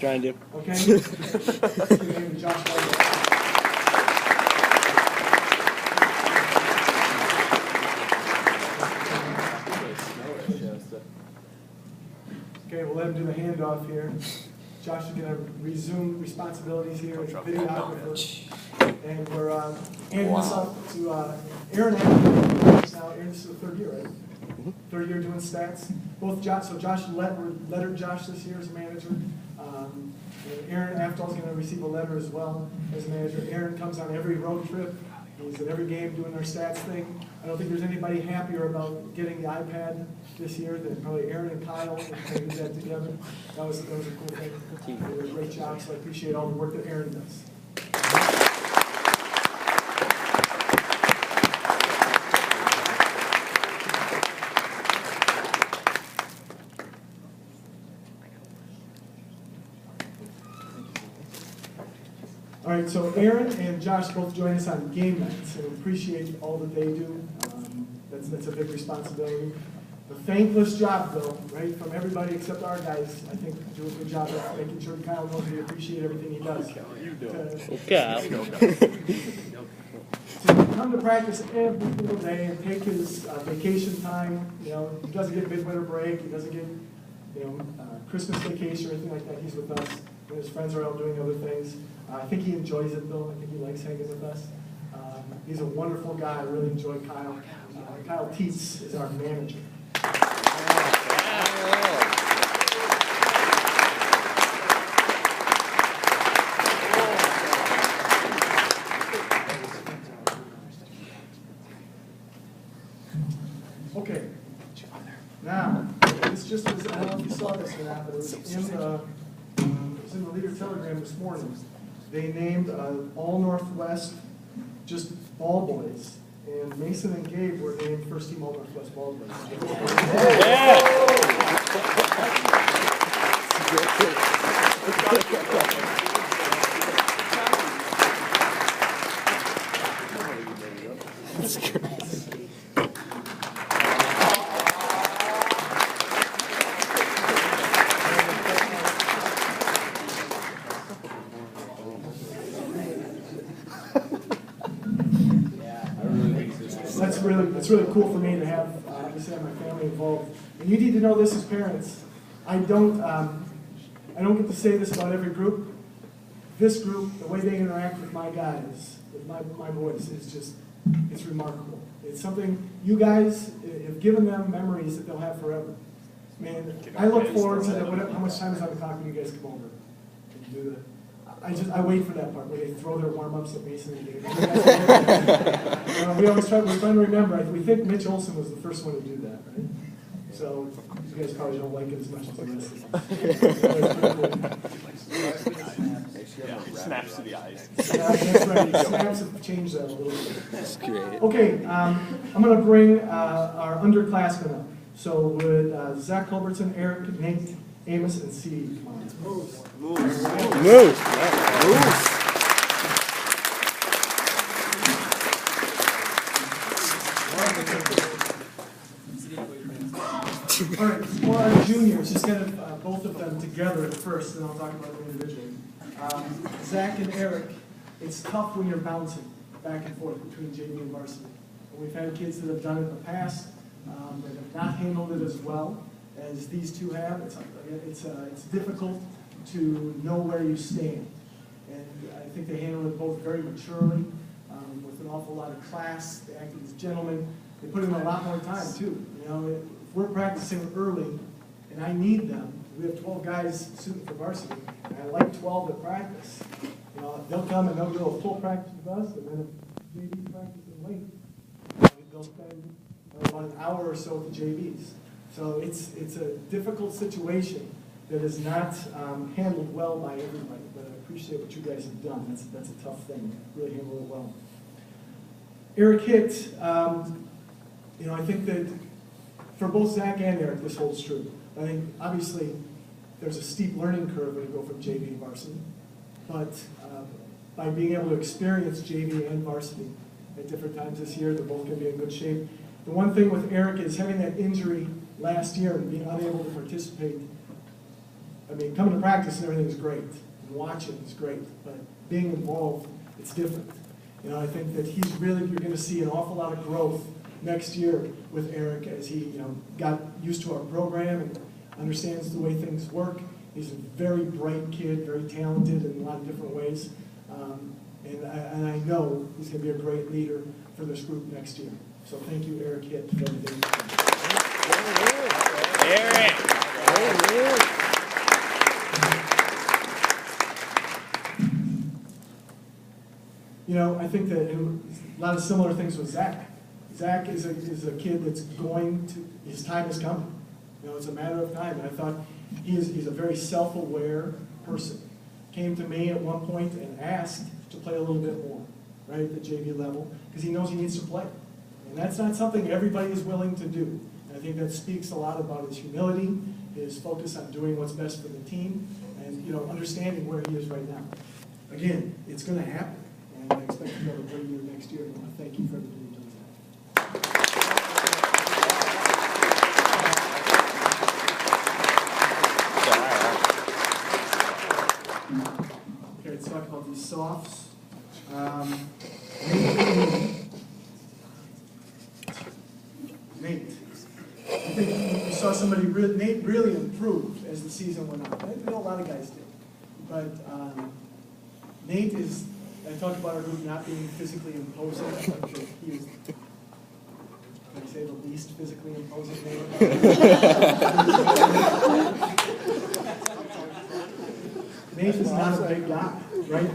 Trying to. Okay? Let's give him Josh White. Okay, we'll let him do the handoff here. Josh is going to resume responsibilities here as videographer. And we're handing this off to Aaron. Now, Aaron, this is the third year, right? Third year doing stats. Both Josh, so Josh lettered Josh this year as a manager. And Aaron Aftal is going to receive a letter as well as a manager. Aaron comes on every road trip. He's at every game doing our stats thing. I don't think there's anybody happier about getting the iPad this year than probably Aaron and Kyle. They did that together. That was a cool thing. They did a great job, so I appreciate all the work that Aaron does. All right, so Aaron and Josh both join us on game nights, and we appreciate all that they do. That's a big responsibility. The thankless job, though, right, from everybody except our guys, I think do a good job of making sure Kyle knows we appreciate everything he does. To come to practice every single day and take his vacation time. You know, he doesn't get midwinter break. He doesn't get, Christmas vacation or anything like that. He's with us. And his friends are out doing other things. I think he enjoys it, though. I think he likes hanging with us. He's a wonderful guy. I really enjoy Kyle. Kyle Teets is our manager. Okay. Now, this just was, I don't know if you saw this or not, but it was in the Leader Telegram this morning. They named all Northwest just ball boys. And Mason and Gabe were named first team all Northwest ball boys. That's great. It's really cool for me to have, obviously, my family involved. And you need to know this as parents. I don't get to say this about every group. This group, the way they interact with my guys, with my boys, is just, it's remarkable. It's something you guys have given them memories that they'll have forever. Man, I look forward to how much time is on the clock when you guys come over and do that. I wait for that part where they throw their warm-ups at Mason and Gabe. We're trying to remember. We think Mitch Olson was the first one to do that, right? So you guys probably don't like it as much as the rest of us. Snaps to the eyes. That's right. Snaps have changed that a little bit. That's great. Okay, I'm going to bring our underclassmen up. So would Zach Culbertson, Eric, Nate, Amos, and C come on. Move. All right, for our juniors, just kind of both of them together at first, and I'll talk about them individually. Zach and Eric, it's tough when you're bouncing back and forth between JV and varsity. And we've had kids that have done it in the past that have not handled it as well as these two have. It's difficult to know where you stand. And I think they handle it both very maturely, with an awful lot of class. They act as gentlemen. They put in a lot more time, too. If we're practicing early, and I need them, we have 12 guys suiting for varsity, and I like 12 to practice. They'll come and they'll do a full practice with us, and then if JV practices late, they'll spend about an hour or so with the JVs. So it's a difficult situation that is not handled well by everybody, but I appreciate what you guys have done. That's a tough thing. Really handled it well. Eric Hitt, I think that for both Zach and Eric, this holds true. I think, obviously, there's a steep learning curve when you go from JV to varsity, but by being able to experience JV and varsity at different times this year, they're both going to be in good shape. The one thing with Eric is having that injury last year and being unable to participate I mean, coming to practice and everything is great, and watching is great, but being involved, it's different. You know, I think that you're going to see an awful lot of growth next year with Eric as he, got used to our program and understands the way things work. He's a very bright kid, very talented in a lot of different ways. And I know he's going to be a great leader for this group next year. So thank you, Eric Hitt, for everything. Eric! I think that a lot of similar things with Zach. Zach is a kid that's his time is coming. It's a matter of time. And I thought he's a very self-aware person. Came to me at one point and asked to play a little bit more, right, at the JV level, because he knows he needs to play. And that's not something everybody is willing to do. And I think that speaks a lot about his humility, his focus on doing what's best for the team, and understanding where he is right now. Again, it's going to happen, and I expect to have a great year next year. And I want to thank you for everything you've done. Okay, let's talk about these softs. Nate. I think you saw Nate really improved as the season went on. I know a lot of guys did. But Nate is, I talked about our group not being physically imposing. I think that he is, can I say the least physically imposing Nate? Nate is not a big guy, right?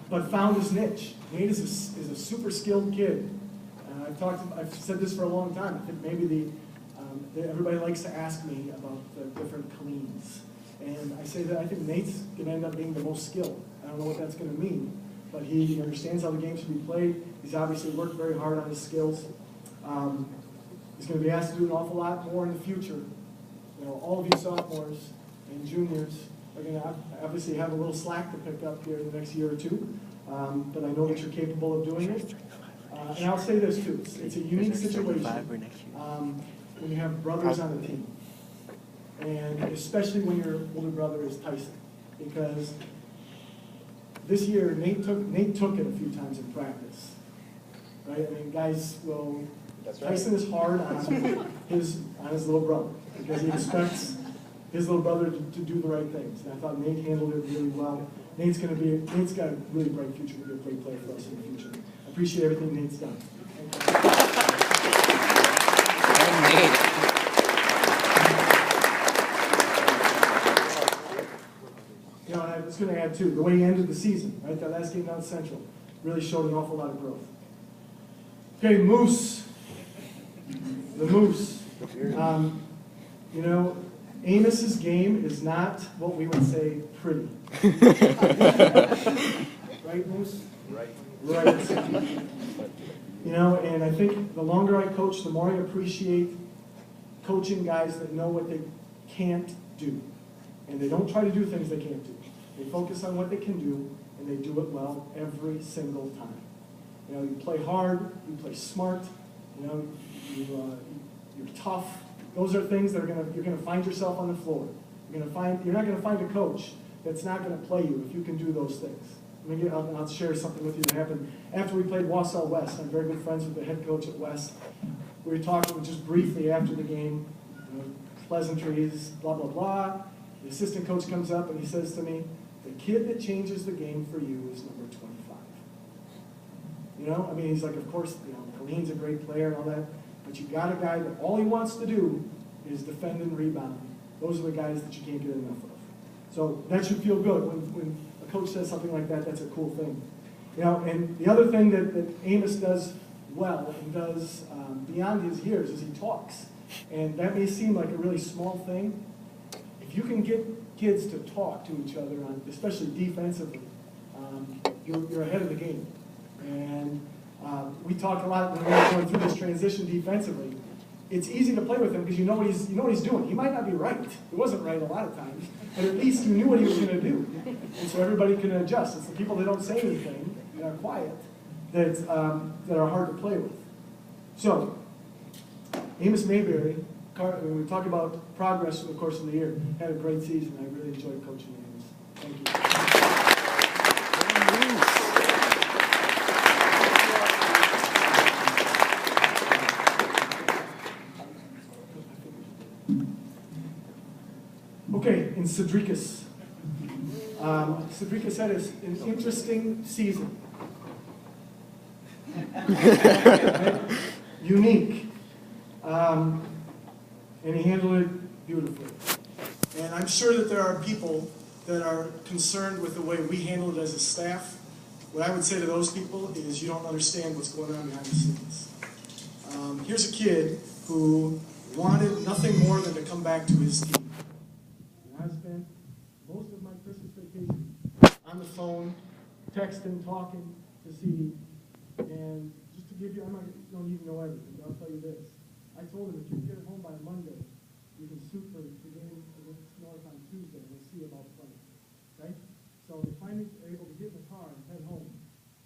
But found his niche. Nate is a super skilled kid. I've said this for a long time. I think maybe everybody likes to ask me about the different cleans. And I say that I think Nate's going to end up being the most skilled. I don't know what that's going to mean, but he understands how the game should be played. He's obviously worked very hard on his skills. He's going to be asked to do an awful lot more in the future. All of you sophomores and juniors are going to obviously have a little slack to pick up here in the next year or two, but I know that you're capable of doing it. And I'll say this too, it's a unique situation when you have brothers on the team, and especially when your older brother is Tyson, because this year Nate took it a few times in practice, right? I mean, guys will. Tyson is hard on his little brother because he expects his little brother to do the right things. And I thought Nate handled it really well. Nate's got a really bright future. He'll be a great player for us in the future. I appreciate everything Nate's done. And I was going to add too, the way he ended the season, right? That last game down at Central really showed an awful lot of growth. Okay, Moose. The Moose. Amos's game is not what we would say pretty. Right, Moose? Right. And I think the longer I coach, the more I appreciate coaching guys that know what they can't do. And they don't try to do things they can't do. They focus on what they can do, and they do it well every single time. You play hard, you play smart, you're tough. Those are things that you're gonna find yourself on the floor. You're not gonna find a coach that's not gonna play you if you can do those things. I'll share something with you that happened after we played Wausau West. I'm very good friends with the head coach at West. We were talking just briefly after the game, pleasantries, blah, blah, blah. The assistant coach comes up and he says to me, "The kid that changes the game for you is number 25. He's like, of course, Colleen's a great player and all that, but you got a guy that all he wants to do is defend and rebound. Those are the guys that you can't get enough of." So that should feel good when a coach says something like that. That's a cool thing. And the other thing that Amos does well and does beyond his years is he talks. And that may seem like a really small thing. If you can get kids to talk to each other, especially defensively, you're ahead of the game. And we talked a lot when we were going through this transition defensively. It's easy to play with him because you know what he's doing. He might not be right. It wasn't right a lot of times, but at least you knew what he was going to do. And so everybody can adjust. It's the people that don't say anything and are quiet that are hard to play with. So, Amos Mayberry when we talk about progress over the course of the year, had a great season. I really enjoyed coaching games. Thank you. Okay, in Cedricus. Cedricus had an interesting season. Unique. And he handled it beautifully. And I'm sure that there are people that are concerned with the way we handle it as a staff. What I would say to those people is you don't understand what's going on behind the scenes. Here's a kid who wanted nothing more than to come back to his team. And I spent most of my Christmas vacation on the phone, texting, talking to CD. And just to give you, I don't even know everything, but I'll tell you this. I told him, if you can get it home by Monday, you can shoot for the game against North on Tuesday, and we'll see about playing. Okay? So they finally were able to get in the car and head home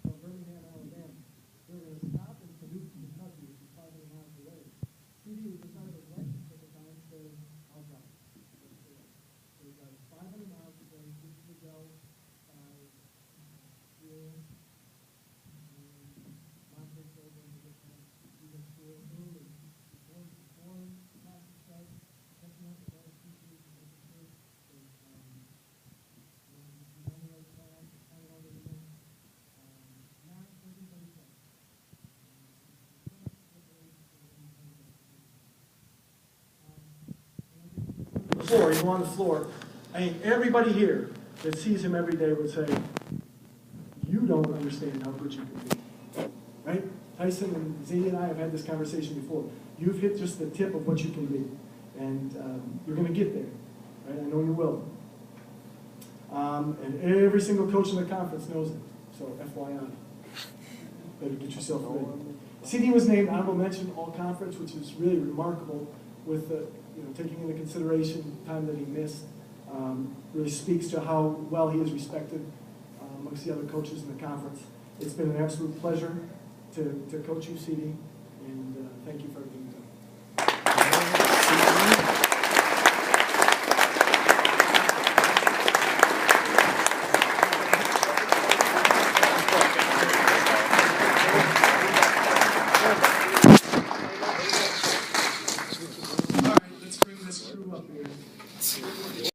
from Birmingham, Alabama. They were going to stop in Paducah, Kentucky, which is 500 miles away. CD was decided to write at the time and said, I'll drive. So we got 500 miles to go, this is the go by 3 a.m. Mom takes over and we get home. We go to school early. Before classes start, catching up with all the teachers and making sure that we memorize class, find out everything. Not everybody does. The floor, you go on the floor. I think everybody here that sees him every day would say, you don't understand how good you can be. Right? Tyson and Zadie and I have had this conversation before. You've hit just the tip of what you can be. And you're going to get there. Right? I know you will. And every single coach in the conference knows it. So FYI. Better get yourself ready. CD was named honorable mention all conference, which is really remarkable with the, taking into consideration the time that he missed. Really speaks to how well he is respected amongst the other coaches in the conference. It's been an absolute pleasure to coach you, CD, and thank you for everything you've done.